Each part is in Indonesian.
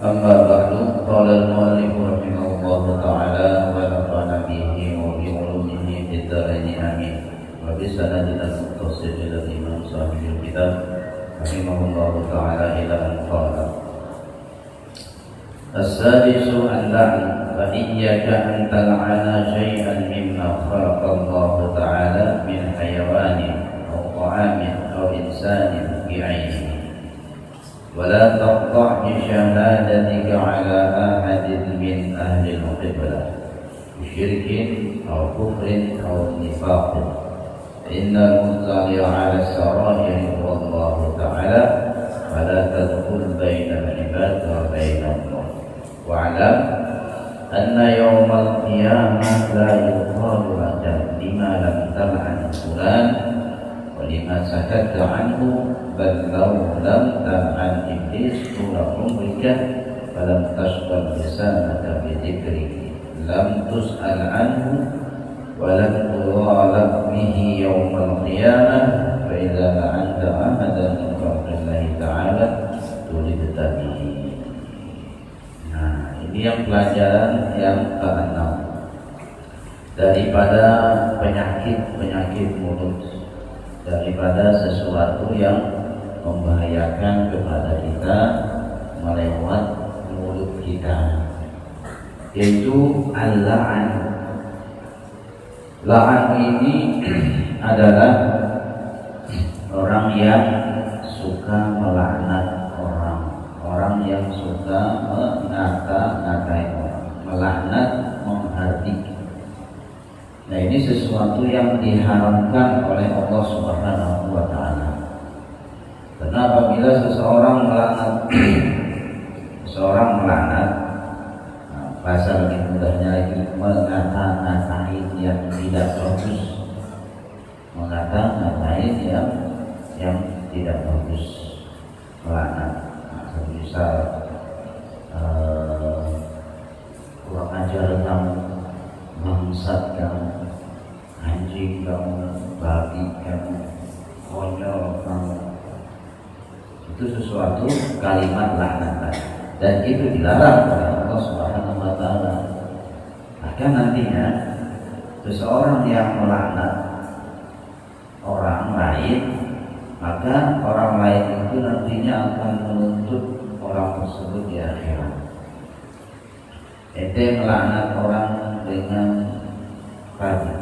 أما بعد قال المؤلف رحمه الله تعالى ونفعنا به وبعلومه في الدارين آمين وبسندنا المتصل إلى الإمام صاحب الكتاب رحمه الله تعالى إلى أن قال السادس اللعن فإياك أن تلعن شيئا مما خلق الله تعالى من حيوان أو طعام أو إنسان بعينه ولا تقطع بشهادتك على أحد من أهل القبلة بشرك أو كفر أو نفاق إن المطلع على السرائر هو الله تعالى فلا تدخل بين العباد وبين الله واعلم أن يوم القيامة لا يقال لك لما لم تلعن فلان ولما سكت عنه بل لو لم تلعن إبليس طول عمرك فلم تشغل لسانك بذكره لم تسأل عنه ولم تطالب به يوم القيامة فإذا لعنت أحدا من خلق الله تعالى تولدت به. Nah, ini yang pelajaran yang ke-6 daripada penyakit mulut, daripada sesuatu yang membahayakan kepada kita melewat mulut kita, yaitu al-la'an. La'an ini adalah orang yang suka melaknat orang yang suka mengata-ngatai orang, melaknat, menghardik. Nah, ini sesuatu yang diharamkan oleh Allah Subhanahu wa Ta'ala. Karena apabila seseorang melaknat, bahasa lebih mudahnya lagi, mengata-ngatai yang tidak bagus, mengata-ngatai yang tidak bagus, melaknat. Misal kurang ajar kamu, bangsat kamu, anjing kamu, babi kamu, konyol kamu, itu sesuatu kalimat laknat dan itu dilarang oleh Allah Subhanahu wa Ta'ala. Maka nantinya seseorang yang melaknat orang lain, maka orang lain itu nantinya akan menuntut orang tersebut di akhirat. Ente melaknat orang dengan tadi,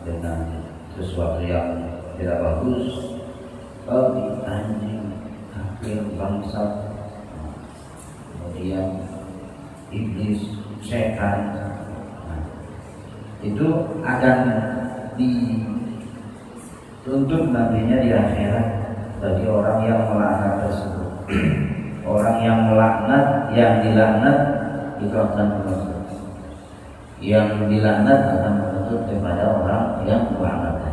dengan sesuatu yang tidak bagus, babi, anjing, kafir, bangsat, kemudian iblis, setan, itu akan dituntut nantinya di akhirat bagi orang yang melaknat tersebut. Orang yang melaknat, yang dilaknat itu akan menuntut, yang dilaknat akan menuntut kepada orang yang melaknat.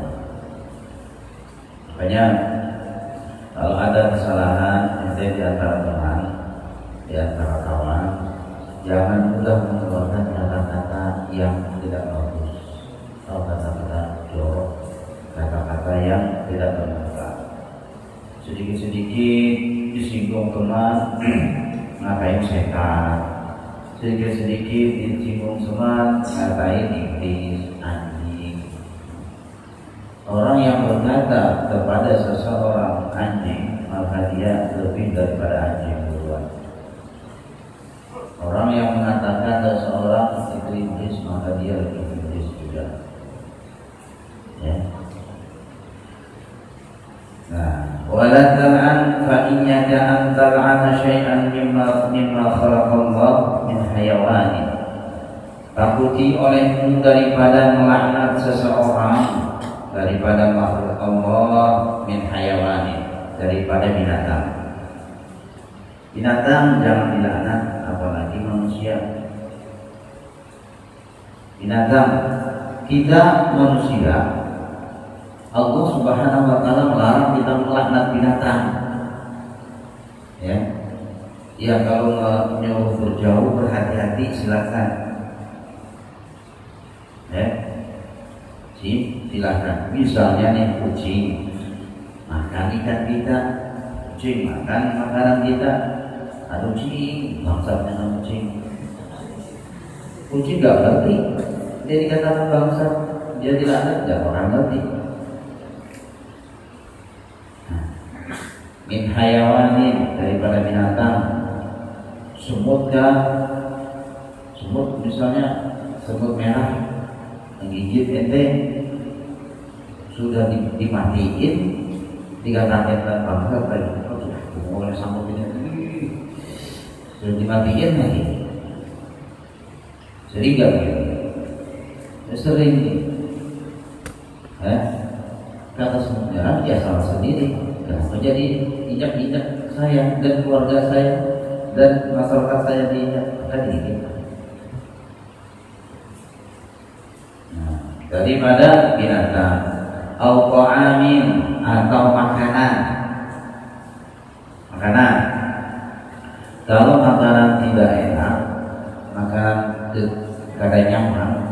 Makanya kalau ada kesalahan di antara teman, di antara kawan, jangan mudah mengeluarkan kata-kata yang tidak bagus atau kata-kata jorok, kata-kata yang tidak bermanfaat. Sedikit-sedikit disinggung teman, ngatain setan. Sedikit-sedikit disinggung teman, ngatain iblis, anjing. Orang yang berkata kepada seseorang anjing, maka dia lebih daripada anjing duluan. Orang yang mengatakan seseorang itu iblis, maka dia lebih iblis juga. Ya. Nah, wala tal'an fa iyyaka an tal'ana syai'an mimma khalaqallah min hayawanin. Takuti olehmu daripada melaknat seseorang daripada makhluk Allah min hayawanin, daripada binatang. Binatang jangan dilaknat, apalagi manusia. Binatang, kita manusia, Allah Subhanahu wa Ta'ala melarang kita melaknat binatang. Ya, kalau menyuruh berjauh, berhati-hati, silakan. Ya, silakan. Misalnya nih kucing makan ikan kita, kucing makan makanan kita, Ada kucing, bangsatnya ada kucing. Kucing nggak ngerti, dia dikatakan bangsat, dia dilaknat, nggak orang ngerti. Min hayawanin, daripada binatang, semut misalnya semut merah menggigit ente, sudah dimatiin, dikatakan bangsat lagi. Oleh samut ini sudah dimatiin lagi. Sering gak begitu? Sering. Kata semut merah dia salah sendiri. Kenapa jadi injak-injak saya dan keluarga saya dan masyarakat saya diinjak? Tadi gitu. Nah, daripada binatang, au ta'amin, atau makanan. Kalau makanan tidak enak, makanan kada nyaman,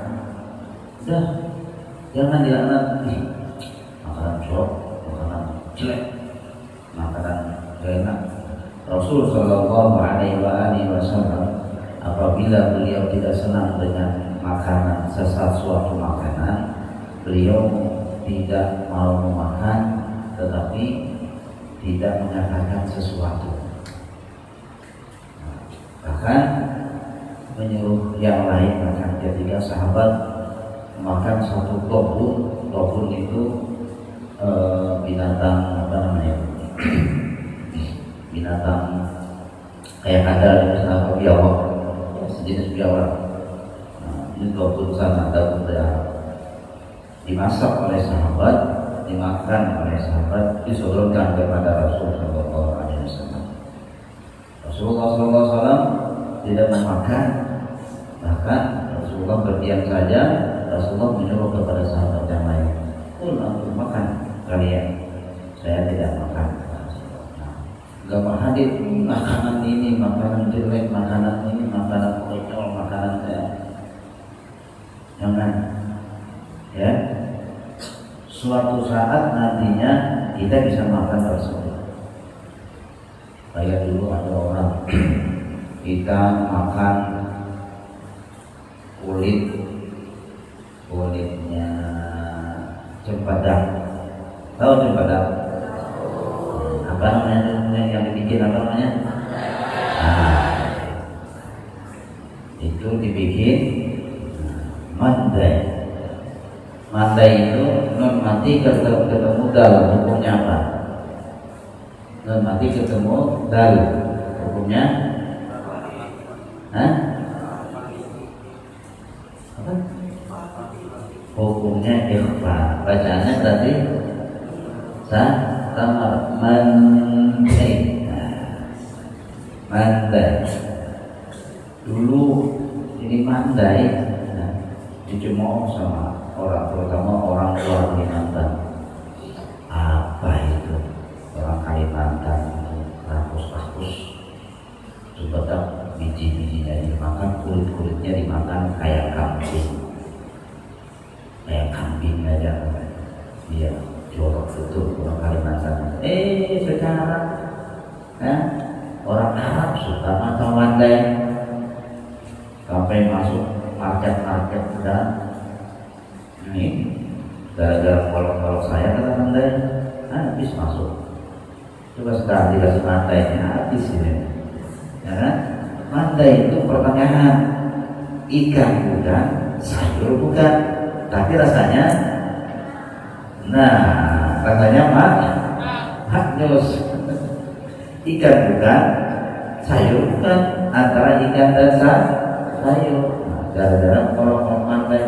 udah jangan dilaknat. Makanan jorok, makanan jelek, makanan gak enak. Rasul Shallallahu Alaihi Wasallam apabila beliau tidak senang dengan makanan, sesuatu makanan, beliau tidak mau memakan, tetapi tidak mengatakan sesuatu. Bahkan menyuruh yang lain makan. Ketika sahabat makan satu tobun itu binatang apa namanya? Binatang kayak kadal, misalnya biawak, sejenis biawak. Nah, ini tobun sana ada dimasak oleh sahabat, dimakan oleh sahabat, disodorkan kepada Rasul Sallallahu Alaihi Wasallam. Rasulullah Sallallahu Alaihi Wasallam tidak memakan, bahkan Rasulullah berdiam saja. Rasulullah menyuruh kepada sahabat yang lain, untuk makan kalian, saya tidak makan. Gak hadir makanan ini, makanan jelek, makanan ini, makanan konyol, makanan saya. Jangan, ya. Suatu saat nantinya kita bisa makan tersebut. Kayak dulu ada orang kita makan kulitnya cempedak. Tahu cempedak? Apa namanya yang dibikin apa namanya? Itu dibikin mandai. Mandai itu non mati ketemu dal, hukumnya apa? Non mati ketemu dal, hukumnya? Apa? Hukumnya ikhfa. Bacaannya tadi sama mandai. Mandai. Dulu ini mandai dicemooh sama orang, terutama orang luar Kalimantan. Apa itu orang Kalimantan? Rakus-rakus, sebedak biji-bijinya dimakan, kulit-kulitnya dimakan kayak kambing aja. Dia jorok betul orang Kalimantan. Sekarang orang Arab suka makan mandai sampai masuk market dan ini gara-gara kalau saya kata mandai habis masuk. Coba sekarang dikasih mandainya habis ini. Ya kan? Mandai itu pertengahan, ikan bukan, sayur bukan, tapi rasanya maknyus. Ikan bukan, sayur bukan, antara ikan dan sayur. Gara-gara kalau mandai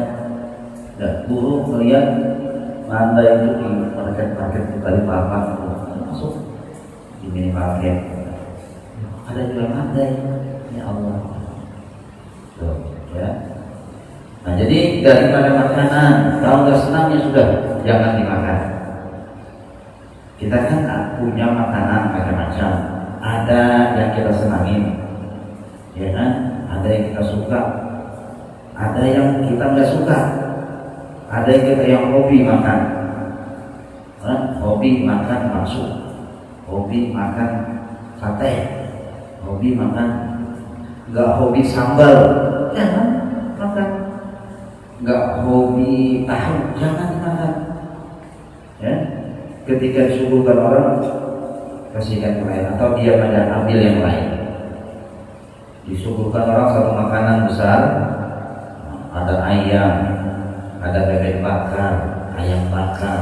dan guru melihat mandai itu di market-market di Balikpapan masuk di minimarket ada jual mandai, ya Allah. Tuh, ya. Nah, jadi daripada makanan, kalau nggak senang ya sudah jangan dimakan. Kita kan punya makanan macam-macam. Ada yang kita senangin, ya kan? Ada yang kita suka, ada yang kita nggak suka. Ada yang kita yang hobi makan, hobi makan bakso, hobi makan sate, hobi makan, nggak hobi sambal, jangan makan. Nggak hobi tahu, jangan makan. Ya, ketika disuguhkan orang, kasihkan yang lain atau diam aja, ambil yang lain. Disuguhkan orang satu makanan besar, ada ayam, ada bebek bakar, ayam bakar,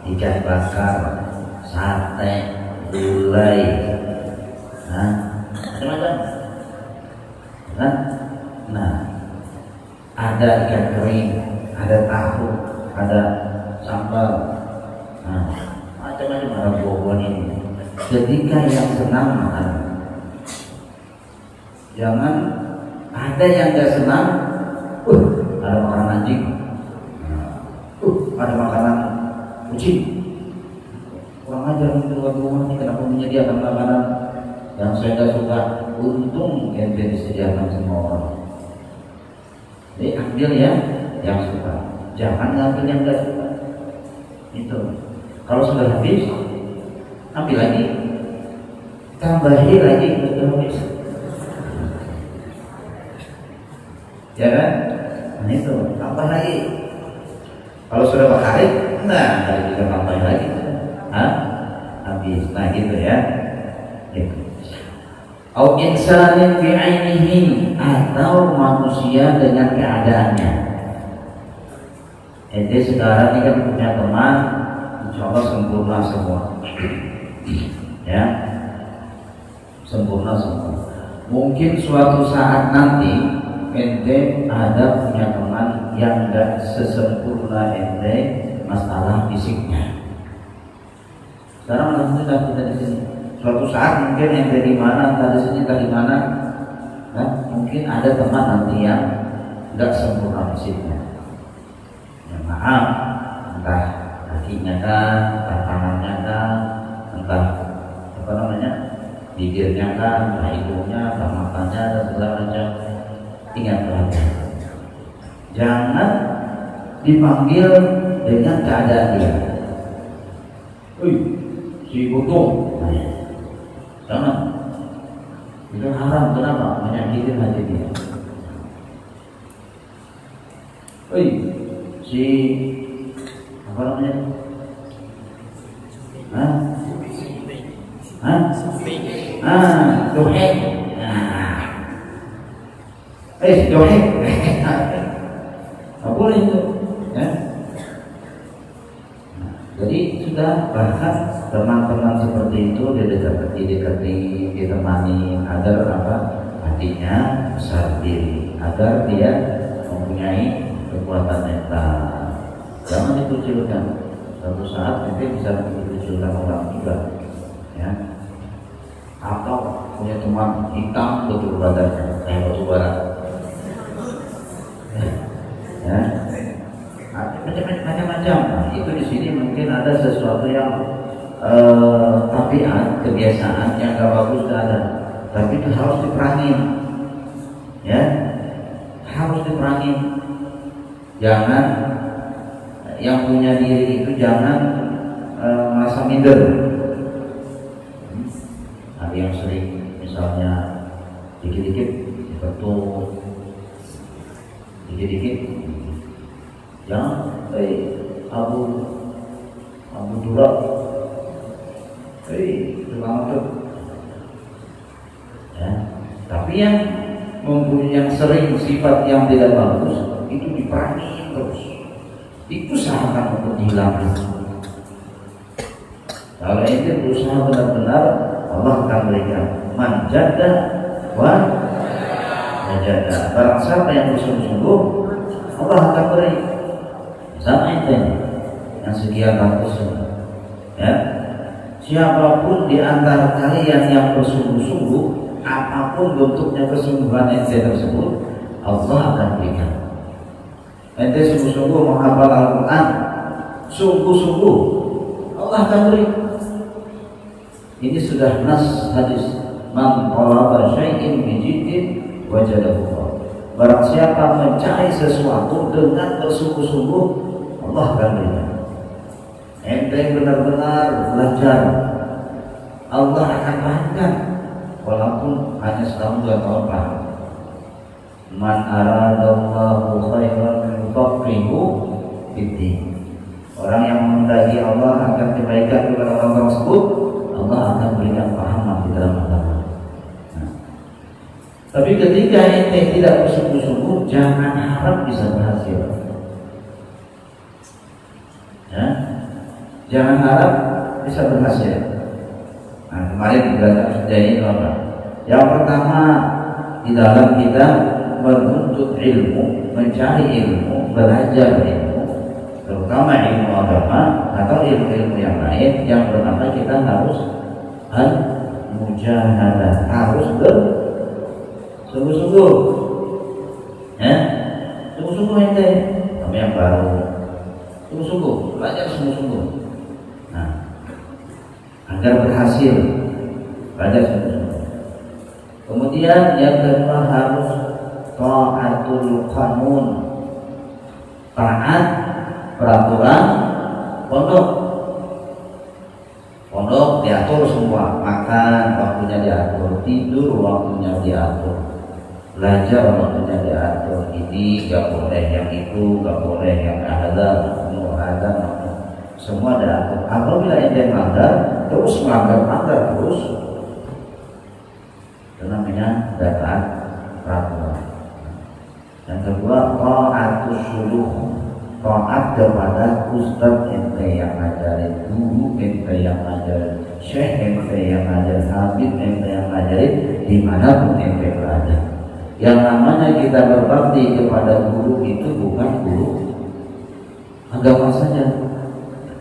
ikan bakar, sate, gulai, macam-macam. Nah, ada ikan kering, ada tahu, ada sambal, macam-macam, ada buah-buahan ini. Ketika yang senang makan, jangan ada yang gak senang. Ada makanan anjing, ada makanan kucing. Kurang ajar nih keluar rumah nih, kenapa menyediakan makanan yang saya gak suka. Untung ente disediakan semua orang. Jadi ambil ya yang suka, jangan ngambil yang gak suka. Itu. Kalau sudah habis, ambil lagi, tambahi lagi untuk habis. Ya kan? Nah itu, tambah lagi. Kalau sudah berharit, nah hari kita tambah lagi. Habis. Nah gitu ya. Gitu. Au insanin bi'ainihi, atau manusia dengan keadaannya. Jadi sekarang ini kan punya teman, insya Allah sempurna semua. Ya, sempurna semua. Mungkin suatu saat nanti ente ada punya teman yang gak sesempurna ente masalah fisiknya. Sekarang alhamdulillah kita di sini. Suatu saat mungkin ente di mana, entah di sini, entah di mana, mungkin ada teman nanti yang gak sempurna fisiknya. Ya maaf, entah kakinya kan, entah tangannya kan, entah apa namanya, bibirnya kan, entah hidungnya, entah matanya dan segala macam. Ingat lagi, jangan dipanggil dengan keadaan dia. Si Butung, jangan. Itu haram. Kenapa? Menyakitin hati dia. Si apa namanya? Dohek. Dohek. Nggak boleh itu. Ya. Jadi sudah, bahkan teman-teman seperti itu didekati, ditemani agar apa? Hatinya besar diri, agar dia mempunyai kekuatan mental. Jangan dikucilkan. Suatu saat nanti bisa dikucilkan orang juga. Ya. Atau punya teman hitam betul badannya kayak batu bara. Ya. Macam-macam. Nah, itu di sini mungkin ada sesuatu yang tabiat, kebiasaan yang gak bagus ada, tapi itu harus diperangi. Ya, harus diperangi. Jangan yang punya diri itu jangan merasa minder. Ada yang sering misalnya dikit-dikit dibetul, dikit-dikit jangan Abu Durak selamat. Ya, tapi yang mempunyai yang sering sifat yang tidak bagus itu diperangi terus, diusahakan untuk dihilangkan. Kalau itu berusaha benar-benar, Allah akan berikan manjada wa najada. Barang siapa yang bersungguh-sungguh, Allah akan beri. Sama itu yang sekian ratus. Ya, siapapun di antara kalian yang bersungguh-sungguh, apapun bentuknya kesungguhan ente tersebut, Allah akan berikan. Ente sungguh-sungguh menghafal Al-Quran, sungguh-sungguh Allah akan beri. Ini sudah nas hadis, man talaba syai'in bijiddin wajadahu. Barang siapa mencari sesuatu dengan bersungguh-sungguh, Allah akan berikan. Ente benar-benar belajar, Allah akan berikan. walaupun hanya setahun 2 tahun paham. Man aradallahu khairan yufaqihu fiddin. Orang yang menghendaki Allah akan kebaikan kepada orang tersebut, Allah akan berikan pahaman di dalam agama. Tapi ketika ente tidak bersungguh-sungguh, jangan harap bisa berhasil. Ya? Jangan harap bisa berhasil. Nah, kemarin belajar sudah ini apa? Yang pertama, di dalam kita menuntut ilmu, mencari ilmu, belajar ilmu, terutama ilmu agama atau ilmu-ilmu yang lain, yang pertama kita harus al-mujahadah, harus bersungguh-sungguh, ya, sungguh-sungguh ente, kami yang baru, sungguh-sungguh, belajar sungguh-sungguh. Nah, agar berhasil, belajar sungguh-sungguh. Kemudian yang kedua harus ta'atul qanun, taat peraturan pondok. Pondok diatur semua, makan waktunya diatur, tidur waktunya diatur, belajar waktunya diatur. Ini gak boleh, yang itu gak boleh, yang ada, semua diatur. Apabila ente melanggar, terus melanggar terus, itu namanya taat peraturan. Yang kedua, ta'atus suluh, taat kepada ustaz ente yang ngajarin, guru ente yang ngajarin, syekh ente yang ngajarin, habib ente yang ngajarin, dimanapun ente berada. Yang namanya kita berbakti kepada guru itu bukan guru agama saja,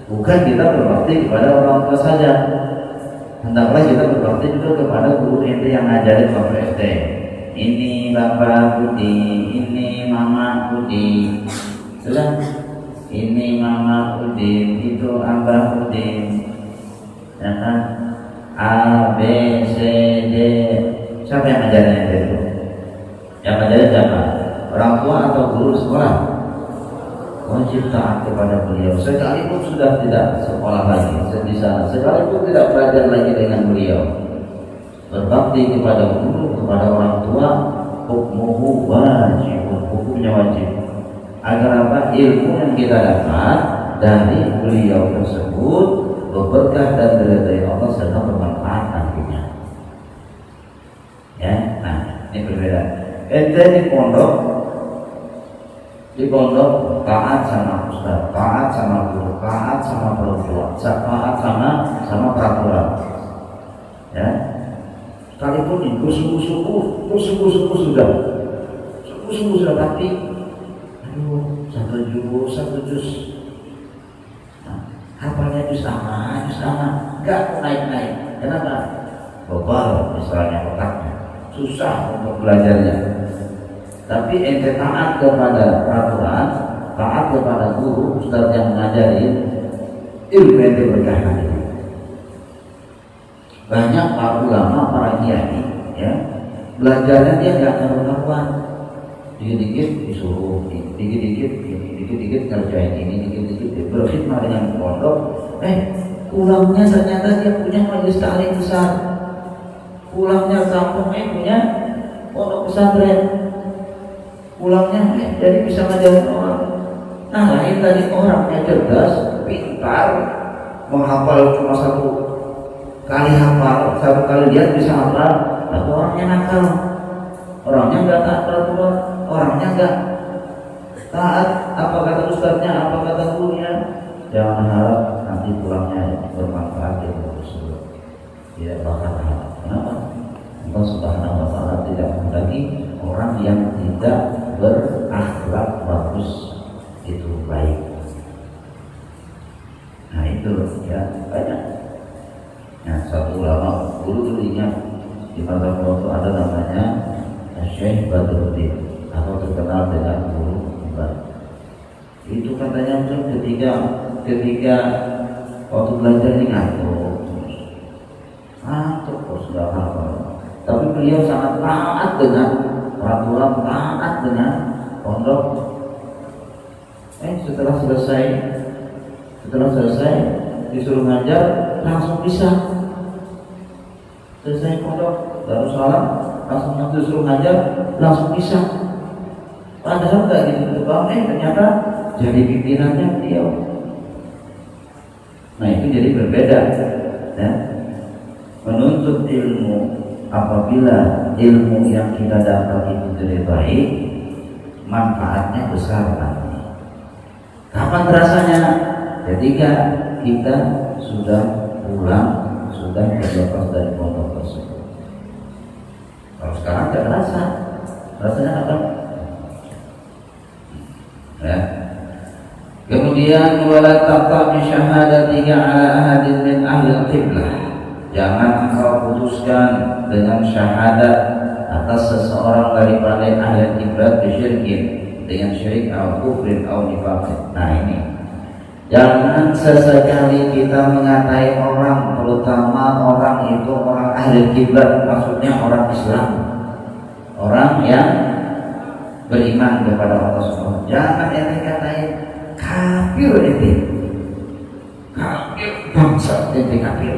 bukan kita berbakti kepada orang tua saja. Hendaklah kita berbakti juga kepada guru ente yang ngajarin bapak ente. Ini bapak Budi, ini mama Budi, sudah. Ini mama Udin, itu abah Udin, ya kan? A, B, C, D. Siapa yang ngajarin itu? Yang ngajarin siapa? Orang tua atau guru sekolah? Wajib taat kepada beliau. Sekalipun sudah tidak sekolah lagi di sana, sekalipun tidak belajar lagi dengan beliau, berbakti kepada guru, kepada orang tua, hukmuhu wajib, hukumnya wajib. Agar apa? Ilmu yang kita dapat dari beliau tersebut berberkah dan diridhai Allah serta bermanfaat nantinya. Ya, nah ini berbeda. Ente di pondok taat sama ustaz, taat sama guru, taat sama perempuan, taat sama peraturan. Ya, sekalipun itu sungguh-sungguh sudah, tapi satu juz, nah, hafalnya juz sama, enggak naik. Kenapa? Bobal misalnya otaknya, susah untuk belajarnya. Tapi ente taat kepada peraturan, taat kepada guru, ustaz yang mengajarin, ilmu ente berkah nanti. Banyak para ulama, para kiai, ya, belajarnya dia nggak karuan. Dikit-dikit disuruh, dikit-dikit ngerjain ini, dikit-dikit berkhidmat dengan pondok. Pulangnya ternyata dia punya majelis taklim besar. Pulangnya kampung punya pondok pesantren. Pulangnya jadi bisa ngajarin orang. Nah, lain tadi orangnya cerdas, pintar, menghafal cuma satu kali dia bisa hafal, tapi orangnya nakal. Orangnya nggak taat peraturan, orangnya nggak taat apa kata ustadznya, apa kata gurunya. Jangan harap nanti pulangnya bermanfaat di tersebut. Tidak bakal harap. Kenapa? Allah Subhanahu wa Ta'ala tidak menghendaki orang yang tidak berakhlak bagus itu baik. Nah itu ya banyak. Nah, satu ulama dulu ingat di masa itu ada namanya Syekh Badruddin atau terkenal dengan guru Umar. Itu katanya ketika waktu belajar ini ngantuk sudah hafal. Tapi beliau sangat taat dengan peraturan, taat dengan pondok. Setelah selesai disuruh ngajar langsung bisa. Selesai pondok baru sholat langsung waktu suruh ngajar langsung bisa. Padahal nggak gitu bang, ternyata jadi pimpinannya beliau. Nah itu jadi berbeda ya. Menuntut ilmu, apabila ilmu yang kita dapat itu diridhai, manfaatnya besar nanti. Kapan terasanya? Ketika kita sudah pulang, sudah terlepas dari pondok tersebut. Kalau sekarang tidak terasa, rasanya apa? Ya. Kemudian wala taqta bi syahadatihi ala ahadin min ahli qiblah. Jangan engkau putuskan dengan syahadat atas seseorang daripada ahli qiblah bisyirkin, dengan syirik atau kufrin atau nifaq. Nah ini, jangan sesekali kita mengatai orang, terutama orang itu orang ahli qiblah, maksudnya orang Islam, orang yang beriman kepada Allah Subhanahu. Jangan yang dikatain kafir ente, kafir bangsa ente, kafir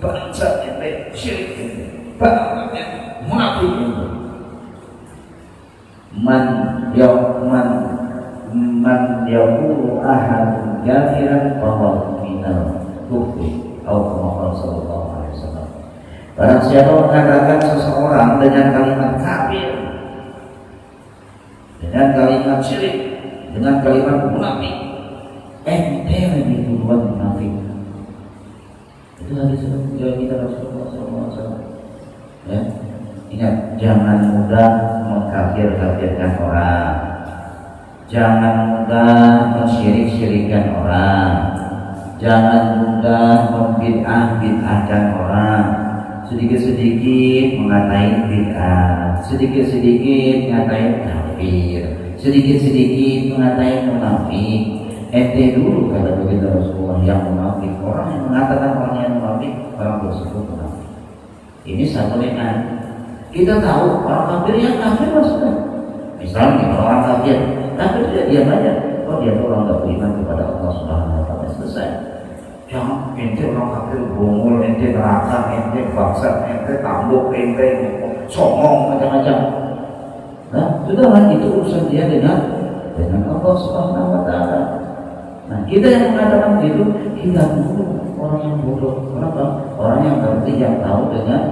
bangsa ente, syirik ente, bangsa ente, munafik ente. Man yaqulu ahadun kafiran fahuwa minal kufri atau kama sallallahu alaihi wasallam. Barang siapa mengatakan seseorang dengan kalimat kafir, dengan kalimat syirik, dengan kalimat munafik, ente lebih duluan munafik. Itu hadis kita Rasulullah SAW. Ya, ingat, jangan mudah mengkafir-kafirkan orang, jangan mudah mensyirik-syirikkan orang, jangan mudah membid'ah-bid'ahkan orang. Sedikit-sedikit mengatain bid'ah, sedikit-sedikit mengatain kafir, sedikit-sedikit mengatain munafik. Ente dulu kata baginda Rasulullah yang munafik. Orang yang mengatakan orang yang munafik, orang tersebut munafik. Ini satu dengan kita tahu orang kafir yang kafir maksudnya. Misalnya orang kafir tidak diam aja. Oh dia tuh orang tak beriman kepada Allah Subhanahu Wa Taala, selesai. Jangan ente orang kafir bongol, ente neraka, ente baksa, ente tambuk, ente songong, macam-macam. Nah, sudahlah, itu urusan dia dengan Allah Subhanahu Wa Taala. Nah, kita yang mengatakan itu, kita dulu orang yang bodoh. Kenapa? Orang yang ngerti, yang tahu dengan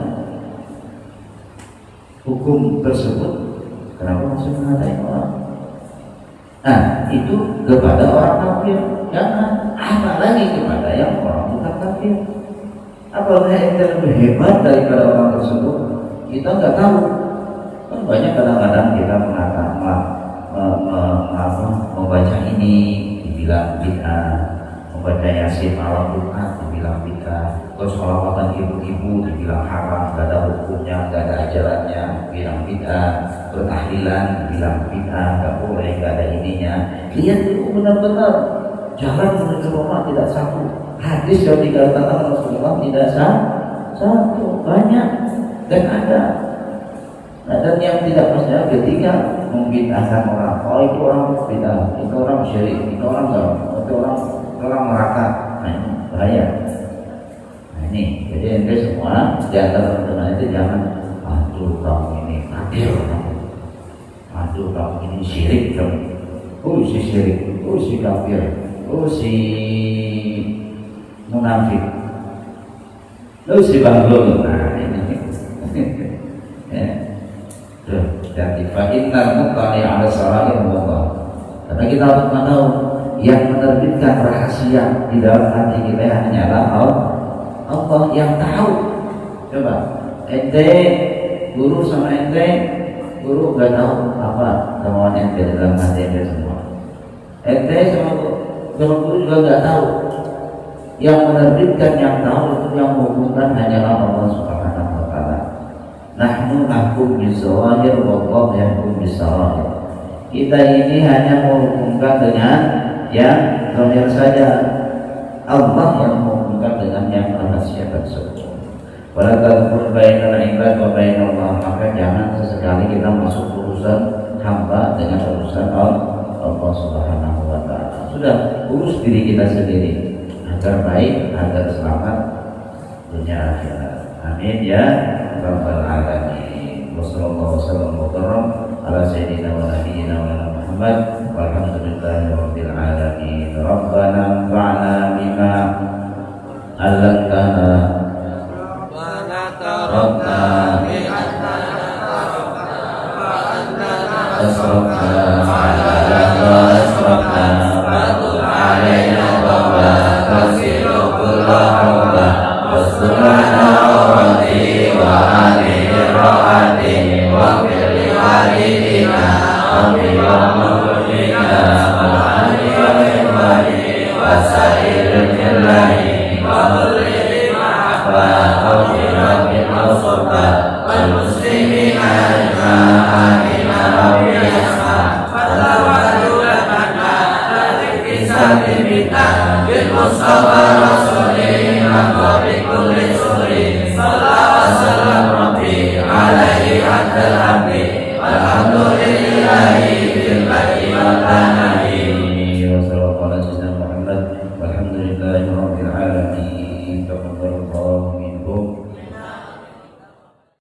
hukum tersebut. Kenapa masih mengatain orang? Nah, itu kepada orang kafir. Jangan, apalagi kepada yang orang bukan kafir. Apalagi yang lebih hebat daripada orang tersebut, kita nggak tahu. Kan banyak kadang-kadang kita mengatakan membaca ini dibilang bid'ah, membaca yasin malam Jumat dibilang bid'ah, terus sholawatan ibu-ibu dibilang haram, nggak ada hukumnya, nggak ada ajarannya, bilang bid'ah, bertahlilan dibilang bid'ah, nggak boleh, nggak ada ininya. Lihat itu benar-benar jalan menuju Roma tidak satu, hadis yang dikatakan Rasulullah tidak satu, banyak dan ada. Nah, dan yang tidak percaya ketika membid'ahkan orang, oh itu orang bid'ah, itu orang syirik, itu orang zalim, itu orang neraka. Nah ini bahaya. Nah ini, jadi ente semua di antara teman-teman itu jangan aduh kamu ini kafir, aduh kamu ini syirik kamu, oh si syirik, oh si kafir, oh si munafik, oh si banglul. Nah ini ya. Jadi fa'inal muttali ala sarair Allah. Karena kita harus tahu yang menerbitkan rahasia di dalam hati kita hanyalah Allah yang tahu. Coba ente guru sama ente, guru gak tahu apa kemauan ente dalam hati ente semua. Ente sama guru juga gak tahu. Yang menerbitkan, yang tahu, itu yang menghubungkan hanyalah Allah Subhanahu Wa Taala. Nahnu nahkum bizawahir wallahu yahkum bisarahir. Kita ini hanya menghubungkan dengan yang zahir saja. Allah yang menghubungkan dengan yang rahasia tersebut. Wala tadkhul bainal ibad wa bainallah. Maka jangan sesekali kita masuk urusan hamba dengan urusan Allah Subhanahu Wa Taala. Sudah, urus diri kita sendiri agar baik, agar selamat dunia akhirat. Amin ya. rabbal alamin. Wassallallahu wasallam wa baram ala sayyidina wa nabiyyina Muhammad walhamdulillahi rabbil alamin. Rabbana anfa'na bima 'allamtana wa la tarakna bi asrafna ala asrafna wa tub alaina tawba tasiru kullahumma wassurana awrati wa alihi ra'ati wa fili walidina amin wa mawlina wa alihi wa ikhwani wa sairil ilahi wa kulli ma'afa awfira bin awsufa wal muslimina ajma'ina rabbi asma fatawadu lakana kisati bita bil mustafa rasulina qabi kulli suri sallallahu sallam rabbi alaihi adal abdi walhamdulillahi bil baqi wa tanani wa sallallahu ala sayyidina Muhammad walhamdulillahi rabbil alamin.